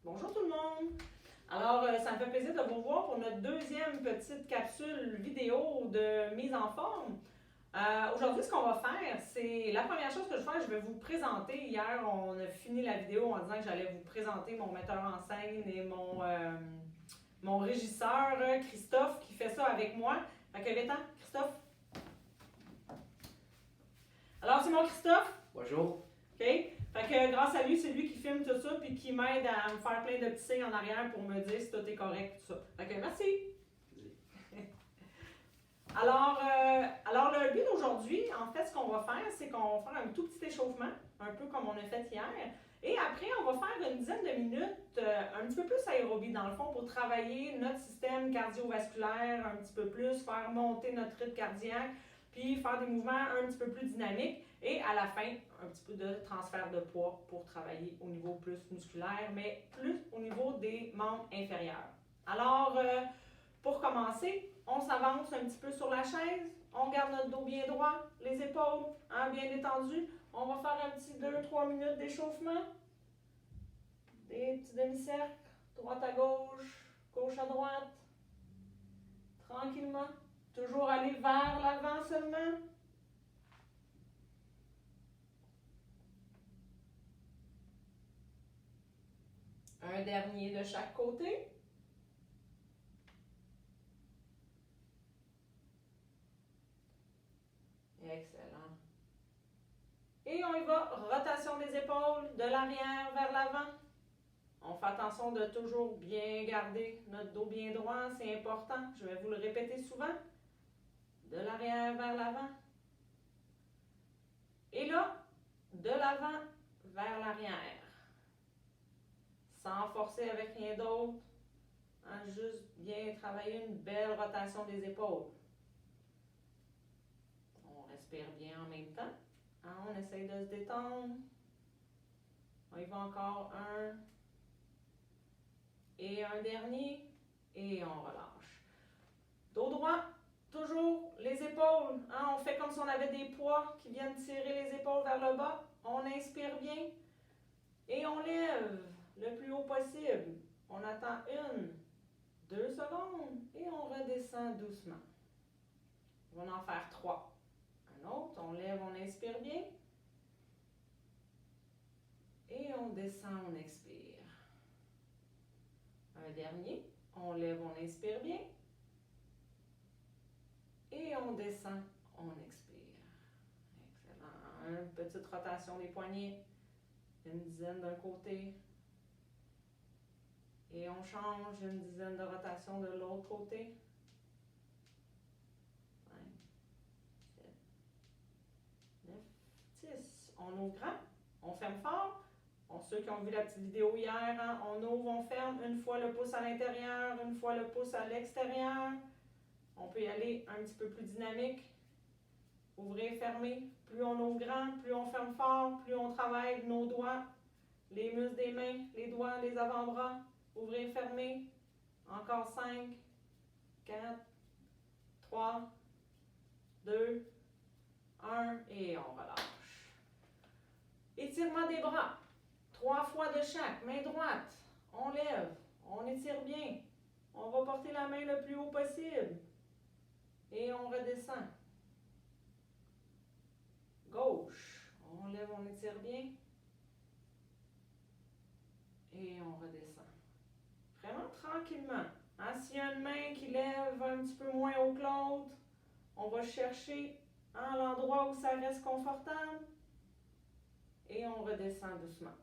Bonjour tout le monde! Alors, ça me fait plaisir de vous voir pour notre deuxième petite capsule vidéo de mise en forme. Aujourd'hui, ce qu'on va faire, c'est la première chose que je vais faire, je vais vous présenter. Hier, on a fini la vidéo en disant que j'allais vous présenter mon metteur en scène et mon régisseur, Christophe, qui fait ça avec moi. Fait que viens-t'en, Christophe. Alors, c'est mon Christophe. Bonjour. OK? Fait que grâce à lui, c'est lui qui filme tout ça puis qui m'aide à me faire plein de petits signes en arrière pour me dire si tout est correct, tout ça. Fait que merci! Alors, le but d'aujourd'hui, en fait, ce qu'on va faire, c'est qu'on va faire un tout petit échauffement, un peu comme on a fait hier. Et après, on va faire une dizaine de minutes, un petit peu plus aérobie dans le fond, pour travailler notre système cardiovasculaire un petit peu plus, faire monter notre rythme cardiaque, puis faire des mouvements un petit peu plus dynamiques. Et à la fin, un petit peu de transfert de poids pour travailler au niveau plus musculaire, mais plus au niveau des membres inférieurs. Alors, pour commencer, on s'avance un petit peu sur la chaise, on garde notre dos bien droit, les épaules bien détendues. On va faire un petit 2-3 minutes d'échauffement. Des petits demi-cercles, droite à gauche, gauche à droite. Tranquillement. Toujours aller vers l'avant seulement. Un dernier de chaque côté. Excellent. Et on y va, rotation des épaules, de l'arrière vers l'avant. On fait attention de toujours bien garder notre dos bien droit, c'est important. Je vais vous le répéter souvent. De l'arrière vers l'avant. Et là, de l'avant vers l'arrière. Sans forcer avec rien d'autre. Juste bien travailler une belle rotation des épaules. On respire bien en même temps. On essaye de se détendre. On y va encore un. Et un dernier. Et on relâche. Dos droit. Toujours les épaules. On fait comme si on avait des poids qui viennent tirer les épaules vers le bas. On inspire bien. Et on lève le plus haut possible. On attend 1-2 secondes. Et on redescend doucement. On va en faire 3. Un autre. On lève, on inspire bien. Et on descend, on expire. Un dernier. On lève, on inspire bien. Et on descend, on expire. Excellent. Une petite rotation des poignets. Une dizaine d'un côté. Et on change, une dizaine de rotations de l'autre côté. 5, 7, 9, 10. On ouvre grand, on ferme fort. Ceux qui ont vu la petite vidéo hier, on ouvre, on ferme. Une fois le pouce à l'intérieur, une fois le pouce à l'extérieur. On peut y aller un petit peu plus dynamique. Ouvrir, fermer. Plus on ouvre grand, plus on ferme fort, plus on travaille nos doigts, les muscles des mains, les doigts, les avant-bras. Ouvrir, fermer. Encore 5, 4, 3, 2, 1 et on relâche. Étirement des bras. 3 fois de chaque. Main droite. On lève. On étire bien. On va porter la main le plus haut possible. Et on redescend. Gauche. On lève, on étire bien. Et on redescend. Vraiment tranquillement. S'il y a une main qui lève un petit peu moins haut que l'autre, on va chercher l'endroit où ça reste confortable. Et on redescend doucement.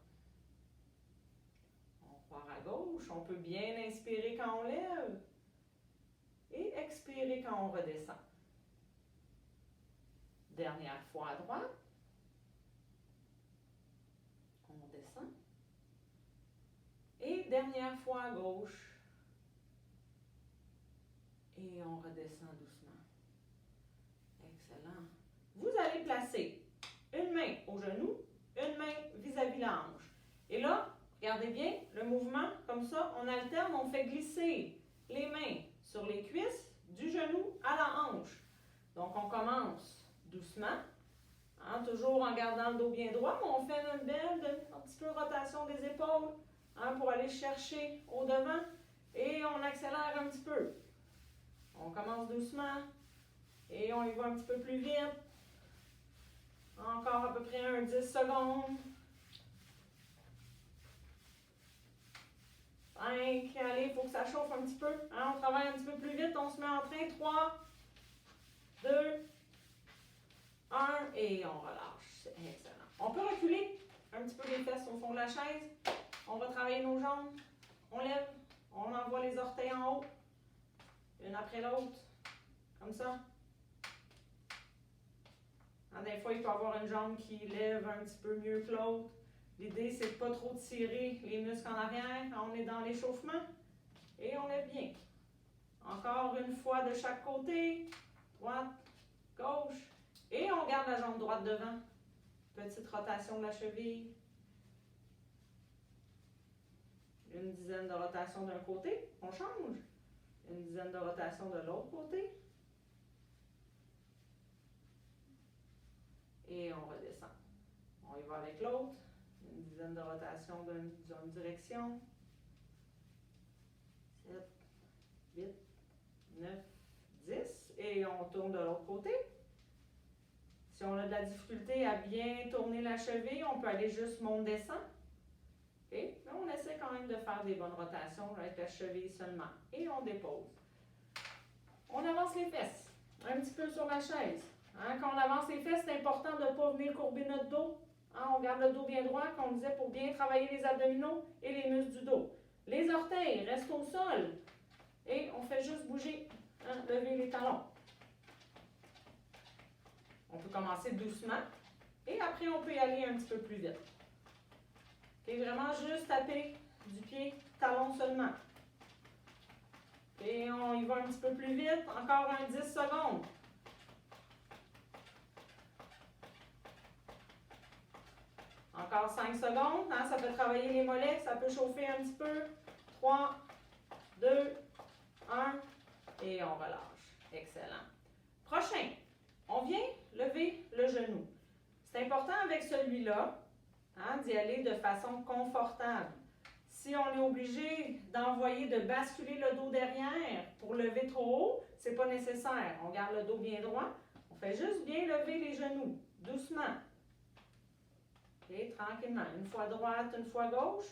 On part à gauche. On peut bien inspirer quand on lève. Et expirer quand on redescend. Dernière fois à droite. On descend. Et dernière fois à gauche. Et on redescend doucement. Excellent. Vous allez placer une main au genou, une main vis-à-vis la hanche. Et là, regardez bien le mouvement, comme ça, on alterne, on fait glisser les mains sur les cuisses, du genou à la hanche. Donc, on commence doucement, toujours en gardant le dos bien droit, mais on fait une belle, un petit peu rotation des épaules. pour aller chercher au devant. Et on accélère un petit peu. On commence doucement. Et on y va un petit peu plus vite. Encore à peu près 10 secondes. 5, allez, il faut que ça chauffe un petit peu. On travaille un petit peu plus vite, on se met en train. 3, 2, 1, et on relâche. C'est excellent. On peut reculer un petit peu les fesses au fond de la chaise. On va travailler nos jambes. On lève, on envoie les orteils en haut. Une après l'autre. Comme ça. Des fois, il peut y avoir une jambe qui lève un petit peu mieux que l'autre. L'idée, c'est de ne pas trop tirer les muscles en arrière. On est dans l'échauffement. Et on lève bien. Encore une fois de chaque côté. Droite, gauche. Et on garde la jambe droite devant. Petite rotation de la cheville. Une dizaine de rotations d'un côté. On change. Une dizaine de rotations de l'autre côté. Et on redescend. On y va avec l'autre. Une dizaine de rotations d'une direction. 7, 8, 9, 10. Et on tourne de l'autre côté. Si on a de la difficulté à bien tourner la cheville, on peut aller juste monte-descend. Okay? Mais on essaie quand même de faire des bonnes rotations avec la cheville seulement. Et on dépose. On avance les fesses. Un petit peu sur la chaise. Quand on avance les fesses, c'est important de ne pas venir courber notre dos. On garde le dos bien droit, comme on disait, pour bien travailler les abdominaux et les muscles du dos. Les orteils restent au sol. Et on fait juste bouger, lever les talons. On peut commencer doucement. Et après, on peut y aller un petit peu plus vite. Et vraiment juste taper du pied, talon seulement. Et on y va un petit peu plus vite. Encore 10 secondes. Encore 5 secondes. Ça peut travailler les mollets. Ça peut chauffer un petit peu. 3, 2, 1. Et on relâche. Excellent. Prochain. On vient lever le genou. C'est important avec celui-là d'y aller de façon confortable. Si on est obligé d'envoyer, de basculer le dos derrière pour lever trop haut, ce n'est pas nécessaire. On garde le dos bien droit. On fait juste bien lever les genoux, doucement. Okay, tranquillement. Une fois droite, une fois gauche,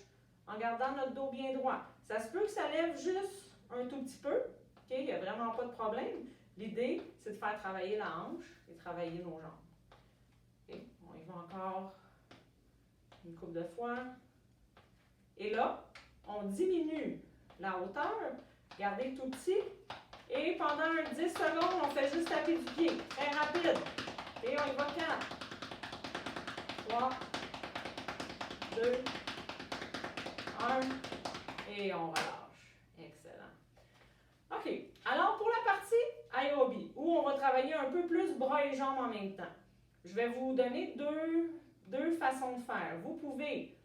en gardant notre dos bien droit. Ça se peut que ça lève juste un tout petit peu. Okay, il n'y a vraiment pas de problème. L'idée, c'est de faire travailler la hanche et travailler nos jambes. Okay, on y va encore une couple de fois. Et là, on diminue la hauteur, gardez tout petit. Et pendant 10 secondes, on fait juste taper du pied. Très rapide. Et on y va 4, 3, 2, 1. Et on relâche. Excellent. OK. Alors, pour la partie aérobie, où on va travailler un peu plus bras et jambes en même temps, je vais vous donner deux façons de faire. Vous pouvez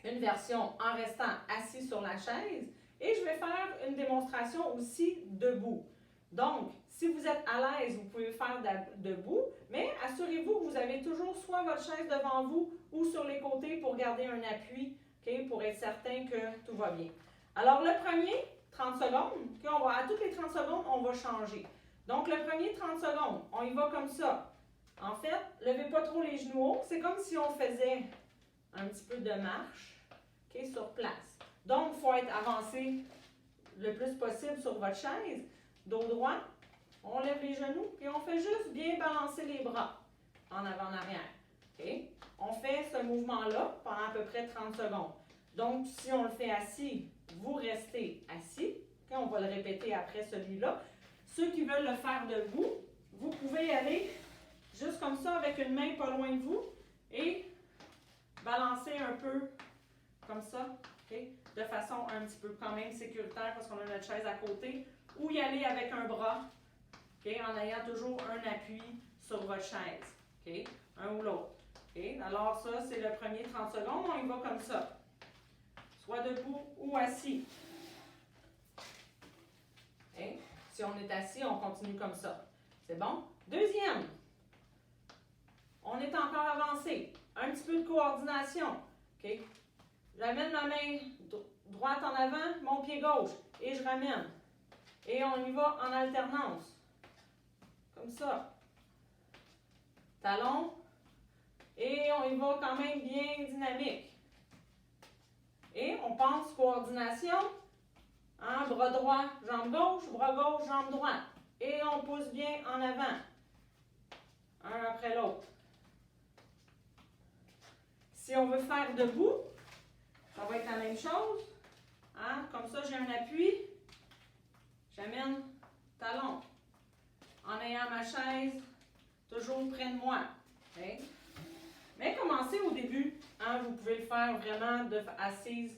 une version en restant assis sur la chaise et je vais faire une démonstration aussi debout. Donc, si vous êtes à l'aise, vous pouvez faire debout, mais assurez-vous que vous avez toujours soit votre chaise devant vous ou sur les côtés pour garder un appui, okay, pour être certain que tout va bien. Alors, le premier, 30 secondes, okay, à toutes les 30 secondes, on va changer. Donc, le premier 30 secondes, on y va comme ça. En fait, levez pas trop les genoux hauts, c'est comme si on faisait un petit peu de marche, okay, sur place. Donc, il faut être avancé le plus possible sur votre chaise, dos droit. On lève les genoux, puis on fait juste bien balancer les bras en avant, en arrière. Okay? On fait ce mouvement-là pendant à peu près 30 secondes. Donc, si on le fait assis, vous restez assis. Okay? On va le répéter après celui-là. Ceux qui veulent le faire debout, vous pouvez aller juste comme ça avec une main pas loin de vous et balancer un peu comme ça, okay? De façon un petit peu quand même sécuritaire parce qu'on a notre chaise à côté, ou y aller avec un bras, okay? En ayant toujours un appui sur votre chaise, okay? Un ou l'autre. Okay? Alors ça, c'est le premier 30 secondes, on y va comme ça, soit debout ou assis. Okay? Si on est assis, on continue comme ça. C'est bon? Deuxième, on est encore avancé. Un petit peu de coordination. Okay? J'amène ma main droite en avant, mon pied gauche. Et je ramène. Et on y va en alternance. Comme ça. Talon. Et on y va quand même bien dynamique. Et on pense coordination. Hein, bras droit, jambe gauche, bras gauche, jambe droite. Et on pousse bien en avant. Un après l'autre. Si on veut faire debout, ça va être la même chose. Hein? Comme ça, j'ai un appui. J'amène talon. En ayant ma chaise toujours près de moi. Okay? Mais commencez au début. Hein? Vous pouvez le faire vraiment assise.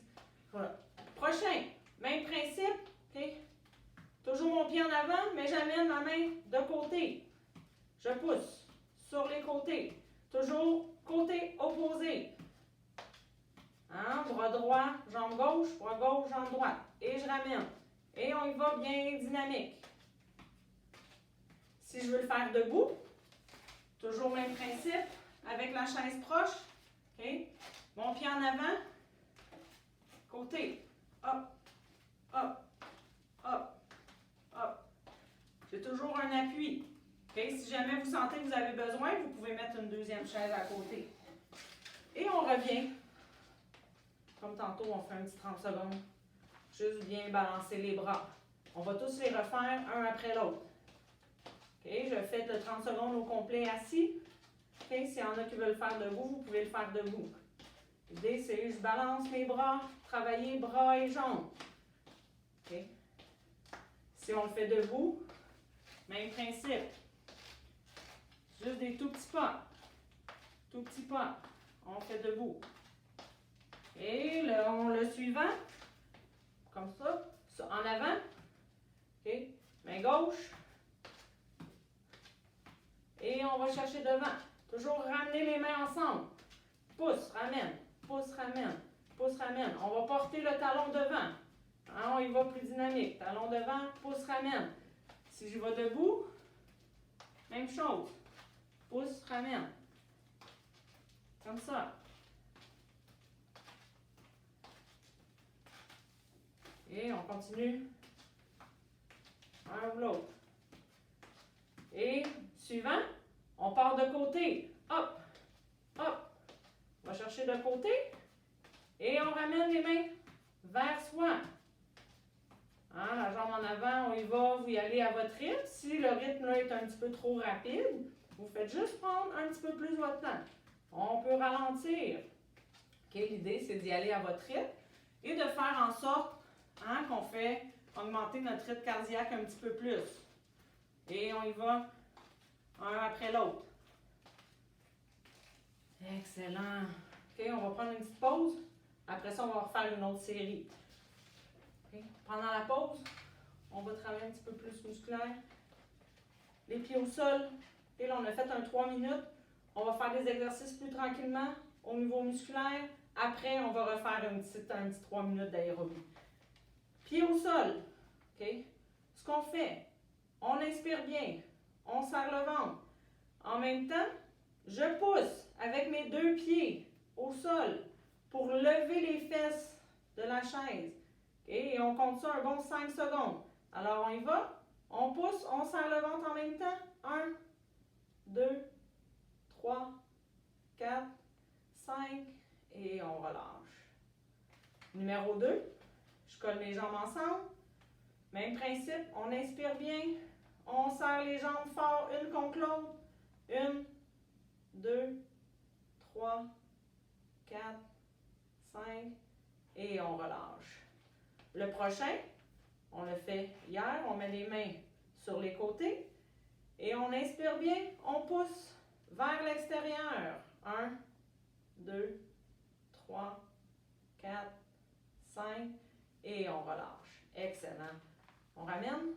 Voilà. Prochain, même principe. Okay? Toujours mon pied en avant, mais j'amène ma main de côté. Je pousse sur les côtés. Toujours côté opposé. Hein? Bras droit, jambe gauche, bras gauche, jambe droite. Et je ramène. Et on y va bien dynamique. Si je veux le faire debout, toujours le même principe, avec la chaise proche. Okay? Mon pied en avant, côté. Hop, hop, hop, hop. J'ai toujours un appui. Okay? Si jamais vous sentez que vous avez besoin, vous pouvez mettre une deuxième chaise à côté. Et on revient. Comme tantôt, on fait un petit 30 secondes. Juste bien balancer les bras. On va tous les refaire un après l'autre. Okay? Je fais le 30 secondes au complet assis. Okay? S'il y en a qui veulent le faire debout, vous pouvez le faire debout. L'idée, c'est je balance mes bras, travailler bras et jambes. Okay? Si on le fait debout, même principe. Juste des tout petits pas. Tout petits pas. On fait debout. Et le suivant, comme ça, en avant. Okay. Main gauche. Et on va chercher devant. Toujours ramener les mains ensemble. Pousse, ramène. Pousse, ramène. Pousse, ramène. On va porter le talon devant. Hein, on y va plus dynamique. Talon devant, pousse, ramène. Si je vais debout, même chose. Pousse, ramène. Comme ça. Et on continue. Un ou l'autre. Et suivant, on part de côté. Hop, hop. On va chercher de côté. Et on ramène les mains vers soi. Hein, la jambe en avant, on y va, vous y allez à votre rythme. Si le rythme là, est un petit peu trop rapide, vous faites juste prendre un petit peu plus votre temps. On peut ralentir. Okay, l'idée, c'est d'y aller à votre rythme et de faire en sorte qu'on fait augmenter notre rythme cardiaque un petit peu plus. Et on y va un après l'autre. Excellent. OK, on va prendre une petite pause. Après ça, on va refaire une autre série. Okay. Pendant la pause, on va travailler un petit peu plus musculaire. Les pieds au sol. Et là, on a fait un 3 minutes. On va faire des exercices plus tranquillement au niveau musculaire. Après, on va refaire un petit 3 minutes d'aérobie. Pieds au sol. Okay. Ce qu'on fait, on inspire bien. On serre le ventre. En même temps, je pousse avec mes deux pieds au sol pour lever les fesses de la chaise. Okay? Et on compte ça un bon 5 secondes. Alors, on y va. On pousse, on serre le ventre en même temps. 1, 2, 3, 4, 5 et on relâche. Numéro 2, je colle mes jambes ensemble. Même principe, on inspire bien. On serre les jambes fort, une contre l'autre. 1, 2, 3, 4, 5 et on relâche. Le prochain, on le fait hier, on met les mains sur les côtés et on inspire bien, on pousse vers l'extérieur. 1, 2, 3, 4, 5 et on relâche. Excellent. On ramène.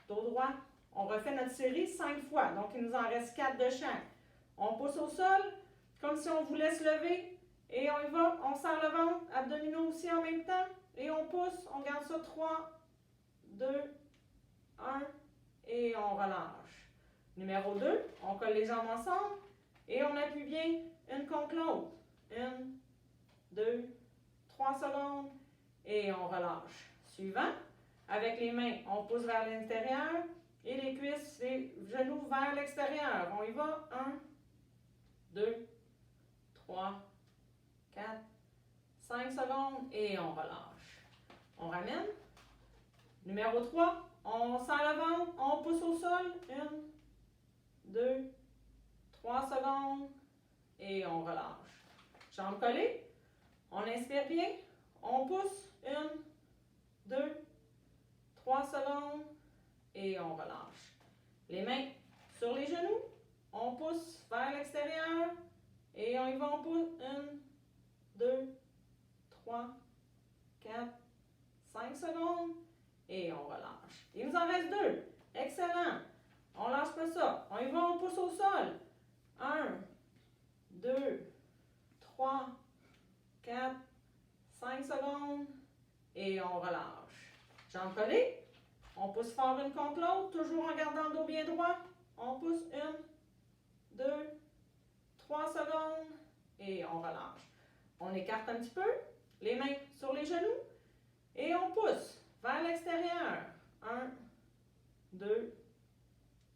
Dos droit. On refait notre série 5 fois. Donc, il nous en reste 4 de chaque. On pousse au sol, comme si on voulait se lever. Et on y va. On serre le ventre, abdominaux aussi en même temps. Et on pousse. On garde ça 3, 2, 1. Et on relâche. Numéro 2, on colle les jambes ensemble. Et on appuie bien une contre l'autre. 1, 2, 3 secondes. et on relâche. Suivant, avec les mains, on pousse vers l'intérieur et les cuisses, les genoux vers l'extérieur. On y va. 1, 2, 3, 4, 5 secondes et on relâche. On ramène. Numéro 3, on serre le ventre, on pousse au sol. 1, 2, 3 secondes et on relâche. Jambes collées. On inspire bien. On pousse. 1, 2, 3 secondes et on relâche. Les mains sur les genoux. On pousse vers l'extérieur et on y va, on pousse. 1, 2, 3, 4, 5 secondes et on relâche. Il nous en reste 2. Excellent. On lâche pas ça. On y va, on pousse au sol. 1, 2, 3, 4, 5 secondes et on relâche. Jambes collées. On pousse fort une contre l'autre, toujours en gardant le dos bien droit. On pousse 1, 2, 3 secondes et on relâche. On écarte un petit peu, les mains sur les genoux et on pousse vers l'extérieur. 1, 2,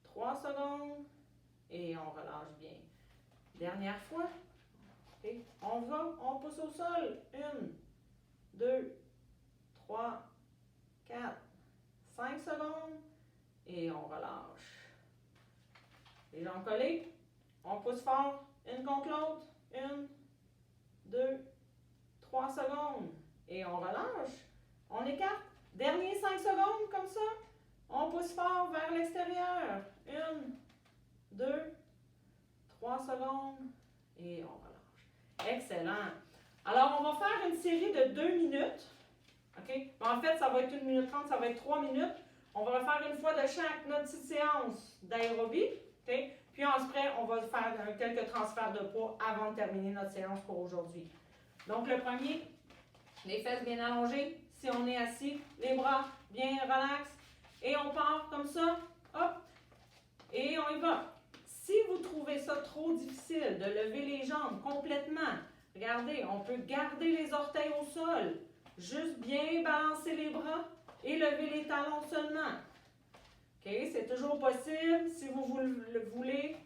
3 secondes et on relâche bien. Dernière fois. Et on va, on pousse au sol. 1, 2, 3, 4, 5 secondes et on relâche. Les jambes collées. On pousse fort, une contre l'autre. 1, 2, 3 secondes et on relâche. On écarte. Dernier 5 secondes comme ça. On pousse fort vers l'extérieur. 1, 2, 3 secondes et on relâche. Excellent. Alors, on va faire une série de 2 minutes. OK? En fait, ça va être 1 minute 30, ça va être 3 minutes. On va refaire une fois de chaque notre petite séance d'aérobie. OK? Puis après, on va faire quelques transferts de poids avant de terminer notre séance pour aujourd'hui. Donc, le premier, les fesses bien allongées. Si on est assis, les bras bien relax. Et on part comme ça. Hop. Et on y va. Si vous trouvez ça trop difficile de lever les jambes complètement, regardez, on peut garder les orteils au sol. Juste bien balancer les bras et lever les talons seulement. OK? C'est toujours possible, si vous le voulez,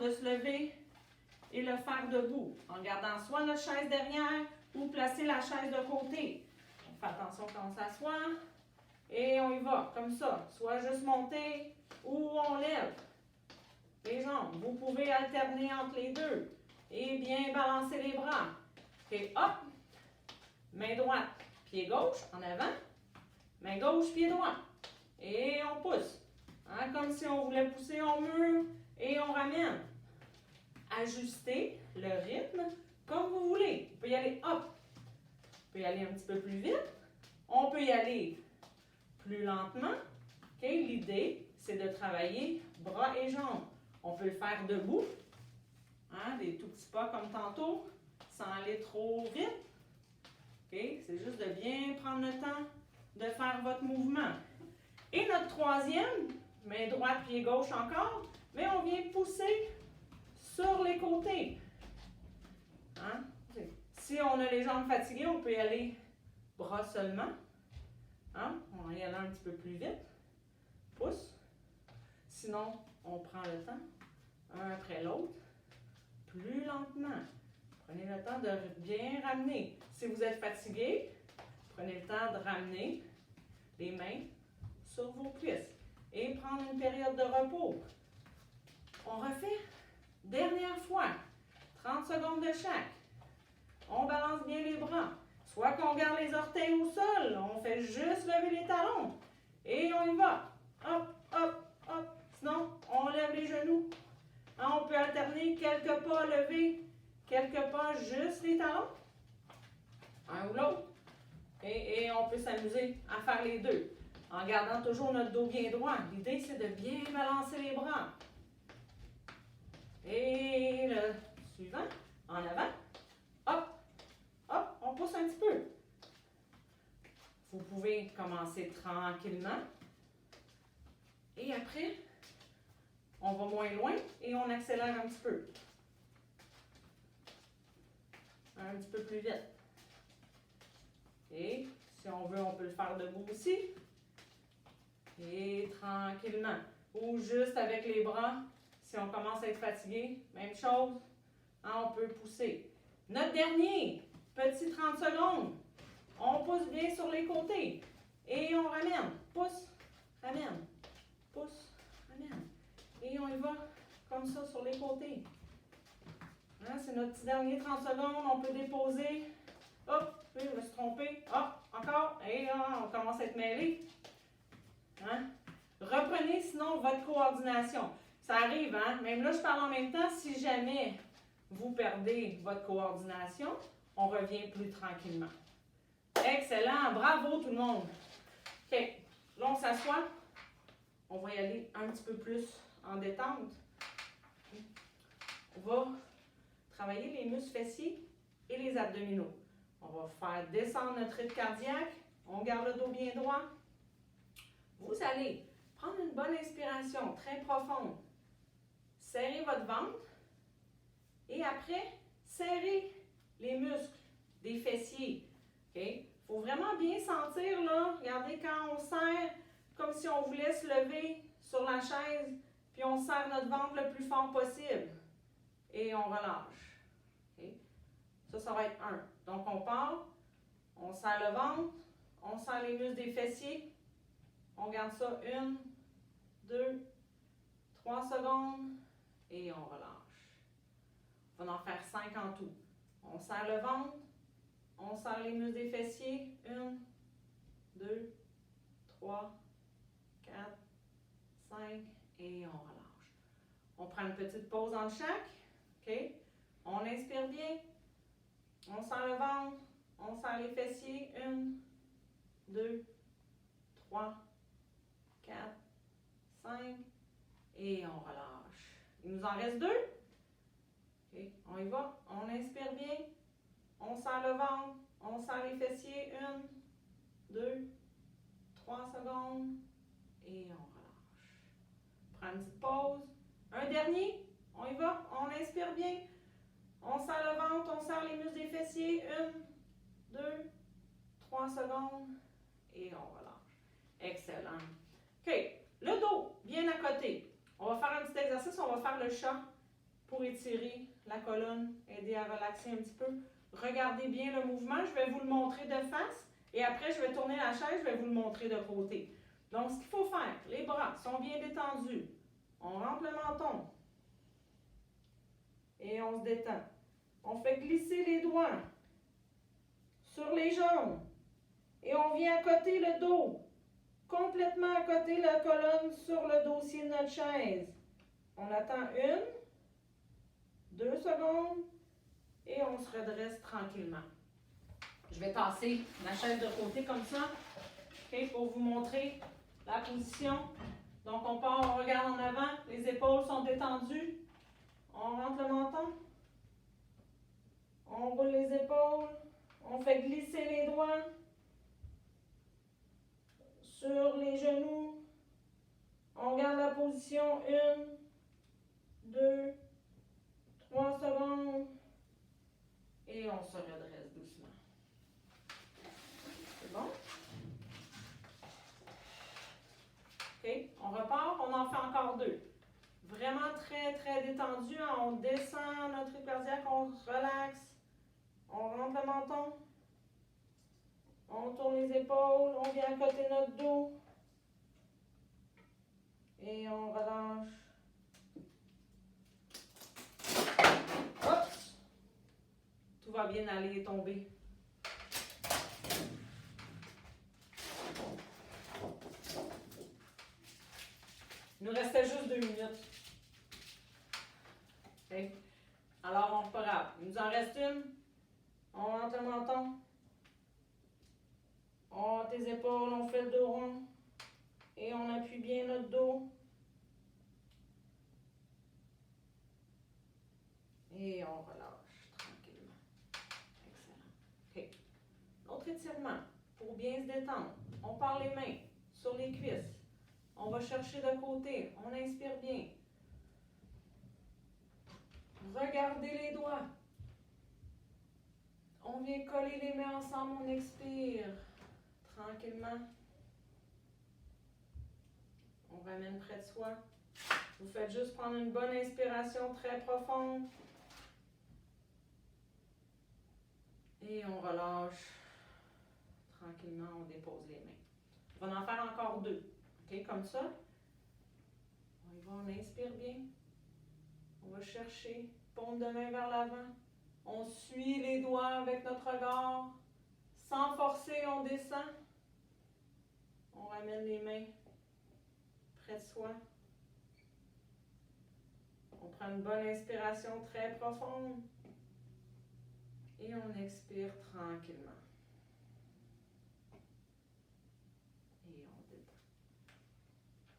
de se lever et le faire debout, en gardant soit notre chaise derrière ou placer la chaise de côté. On fait attention quand on s'assoit et on y va, comme ça. Soit juste monter ou on lève les jambes. Vous pouvez alterner entre les deux et bien balancer les bras. OK, hop, main droite, pied gauche, en avant, main gauche, pied droit. Et on pousse. Comme si on voulait pousser au mur et on ramène. Ajustez le rythme comme vous voulez. On peut y aller hop. On peut y aller un petit peu plus vite. On peut y aller plus lentement. Okay? L'idée, c'est de travailler bras et jambes. On peut le faire debout. Des tout petits pas comme tantôt, sans aller trop vite. Okay? C'est juste de bien prendre le temps de faire votre mouvement. Et notre troisième, main droite, pied gauche encore, mais on vient pousser sur les côtés. Si on a les jambes fatiguées, on peut y aller bras seulement. On va y aller un petit peu plus vite. Pousse. Sinon, on prend le temps, un après l'autre, plus lentement. Prenez le temps de bien ramener. Si vous êtes fatigué, prenez le temps de ramener les mains sur vos cuisses et prendre une période de repos. On refait. Dernière fois. 30 secondes de chaque. On balance bien les bras. Soit qu'on garde les orteils au sol, on fait juste lever les talons. Et on y va. Hop, hop, hop. Sinon, on lève les genoux. On peut alterner quelques pas levés, quelques pas juste les talons. Un ou l'autre. Et on peut s'amuser à faire les deux, en gardant toujours notre dos bien droit. L'idée, c'est de bien balancer les bras. Et le suivant, en avant. Hop, hop, on pousse un petit peu. Vous pouvez commencer tranquillement. Et après, on va moins loin et on accélère un petit peu. Un petit peu plus vite. Et Si on veut, on peut le faire debout aussi. Et tranquillement. Ou juste avec les bras. Si on commence à être fatigué, même chose. Hein, on peut pousser. Notre dernier, petit 30 secondes. On pousse bien sur les côtés. Et on ramène. Pousse, ramène. Pousse, ramène. Et on y va comme ça sur les côtés. Hein, c'est notre petit dernier 30 secondes. On peut déposer. Hop, je me suis trompée. Hop, encore. Et là, on commence à être mêlé. Hein? Reprenez sinon votre coordination. Ça arrive, hein? Même là, je parle en même temps. Si jamais vous perdez votre coordination, on revient plus tranquillement. Excellent. Bravo tout le monde. OK. Là, on s'assoit. On va y aller un petit peu plus en détente. On va travailler les muscles fessiers et les abdominaux. On va faire descendre notre rythme cardiaque. On garde le dos bien droit. Vous allez prendre une bonne inspiration très profonde. Serrez votre ventre. Et après, serrez les muscles des fessiers. Il faut vraiment bien sentir, là. Regardez quand on serre, comme si on voulait se lever sur la chaise, puis on serre notre ventre le plus fort possible. Et on relâche. Ça va être 1. Donc, on part, on serre le ventre, on serre les muscles des fessiers. On garde ça 1, 2, 3 secondes et on relâche. On va en faire 5 en tout. On serre le ventre, on serre les muscles des fessiers. 1, 2, 3, 4, 5 et on relâche. On prend une petite pause entre chaque. OK? On inspire bien. On serre le ventre, on serre les fessiers. 1, 2, 3, 4, 5 et on relâche. Il nous en reste 2. Okay. On y va. On inspire bien. On serre le ventre. On serre les fessiers. 1, 2, 3 secondes et on relâche. Prends une petite pause. Un dernier. On y va. On inspire bien. On serre le ventre. On serre les muscles des fessiers. 1, 2, 3 secondes et on relâche. Excellent. OK. Le dos, bien à côté. On va faire un petit exercice, on va faire le chat pour étirer la colonne, aider à relaxer un petit peu. Regardez bien le mouvement, je vais vous le montrer de face et après je vais tourner la chaise, je vais vous le montrer de côté. Donc ce qu'il faut faire, les bras sont bien détendus. On rentre le menton et on se détend. On fait glisser les doigts sur les jambes et on vient accoter le dos. Complètement à côté la colonne sur le dossier de notre chaise. On attend 1, 2 secondes et on se redresse tranquillement. Je vais tasser ma chaise de côté comme ça, pour vous montrer la position. Donc on part, on regarde en avant, les épaules sont détendues. On rentre le menton. On roule les épaules. On fait glisser les doigts sur les genoux. On garde la position 1, 2, 3 secondes et on se redresse doucement. C'est bon? OK, on repart, on en fait encore 2. Vraiment très, très détendu. On descend notre rythme cardiaque, on se relaxe. On rentre le menton. On tourne les épaules, on vient accoter notre dos. Et on relâche. Hop! Tout va bien aller et tomber. Il nous restait juste 2 minutes. Okay. Alors, on repart. Il nous en reste une. On rentre le menton. On rentre les épaules, on fait le dos rond. Et on appuie bien notre dos. Et on relâche tranquillement. Excellent. OK. Autre étirement pour bien se détendre. On part les mains sur les cuisses. On va chercher de côté. On inspire bien. Regardez les doigts. On vient coller les mains ensemble. On expire. maintenant. On ramène près de soi. Vous faites juste prendre une bonne inspiration très profonde. Et on relâche. Tranquillement, on dépose les mains. On va en faire encore 2. OK, comme ça. On y va, on inspire bien. On va chercher, paume de main vers l'avant. On suit les doigts avec notre regard. Sans forcer, on descend. On ramène les mains près de soi. On prend une bonne inspiration très profonde. Et on expire tranquillement. Et on détend.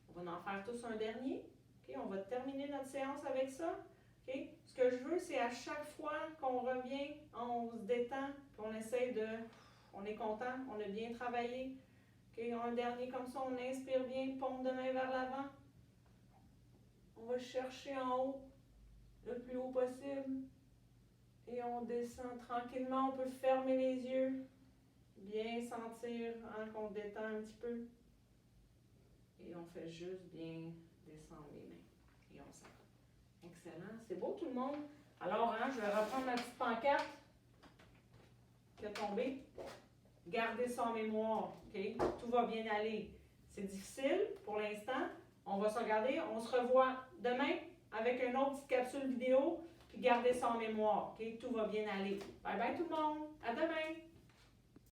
On va en faire tous un dernier. Okay? On va terminer notre séance avec ça. Okay? Ce que je veux, c'est à chaque fois qu'on revient, on se détend, puis on essaie de... On est content, on a bien travaillé. Okay? Un dernier comme ça, on inspire bien, paume de main vers l'avant. On va chercher en haut, le plus haut possible. Et on descend tranquillement, on peut fermer les yeux. Bien sentir qu'on détend un petit peu. Et on fait juste bien descendre les mains. Et on s'arrête. Excellent. C'est beau tout le monde. Alors, je vais reprendre ma petite pancarte qui est tombée. Gardez ça en mémoire. Okay? Tout va bien aller. C'est difficile pour l'instant. On va se regarder. On se revoit demain avec une autre petite capsule vidéo. Puis gardez ça en mémoire. Okay? Tout va bien aller. Bye bye tout le monde. À demain.